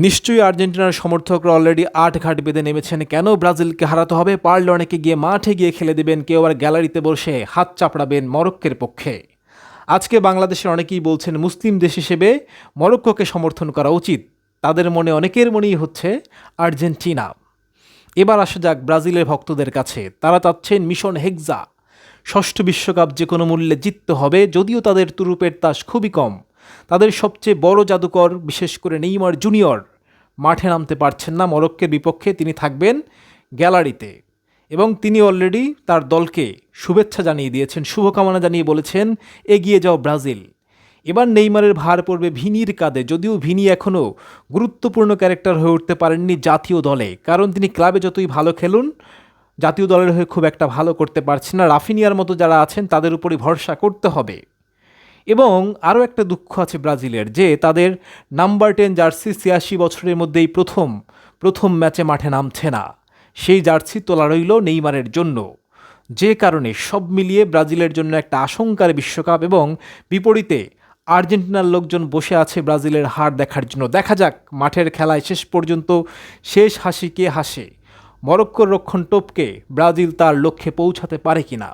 নিশ্চয়ই আর্জেন্টিনার সমর্থকরা অলরেডি আট ঘাট বেঁধে নেমেছেন, কেন ব্রাজিলকে হারাতে হবে, পারলে অনেকে গিয়ে মাঠে গিয়ে খেলে দেবেন, কেউ আবার গ্যালারিতে বসে হাত চাপড়াবেন মরক্কোর পক্ষে। আজকে বাংলাদেশের অনেকেই বলছেন মুসলিম দেশ হিসেবে মরক্কোকে সমর্থন করা উচিত। তাদের মনে অনেকের মনেই হচ্ছে আর্জেন্টিনা। এবার আসা যাক ব্রাজিলের ভক্তদের কাছে। তারা চাচ্ছেন মিশন হেক্সা, ষষ্ঠ বিশ্বকাপ যে কোনো মূল্যে জিততে হবে। যদিও তাদের তুরুপের তাস খুবই কম, তাদের সবচেয়ে বড় জাদুকর বিশেষ করে নেইমার জুনিয়র মাঠে নামতে পারছেন না মরক্কোর বিপক্ষে। তিনি থাকবেন গ্যালারিতে এবং তিনি অলরেডি তার দলকে শুভেচ্ছা জানিয়ে দিয়েছেন, শুভকামনা জানিয়ে বলেছেন এগিয়ে যাও ব্রাজিল। এবার নেইমারের ভার পড়বে ভিনির কাঁধে। যদিও ভিনি এখনও গুরুত্বপূর্ণ ক্যারেক্টার হয়ে উঠতে পারেননি জাতীয় দলে, কারণ তিনি ক্লাবে যতই ভালো খেলুন জাতীয় দলের হয়ে খুব একটা ভালো করতে পারছেন না। রাফিনিয়ার মতো যারা আছেন তাদের উপরই ভরসা করতে হবে। এবং আরও একটা দুঃখ আছে ব্রাজিলের, যে তাদের নাম্বার 10 জার্সি ৮৬ বছরের মধ্যেই প্রথম ম্যাচে মাঠে নামছে না। সেই জার্সি তোলা রইল নেইমারের জন্য, যে কারণে সব মিলিয়ে ব্রাজিলের জন্য একটা আশঙ্কার বিশ্বকাপ। এবং বিপরীতে আর্জেন্টিনার লোকজন বসে আছে ব্রাজিলের হার দেখার জন্য। দেখা যাক মাঠের খেলায় শেষ পর্যন্ত শেষ হাসি কে হাসে, মরক্কোর রক্ষণ টপকে ব্রাজিল তার লক্ষ্যে পৌঁছাতে পারে কিনা।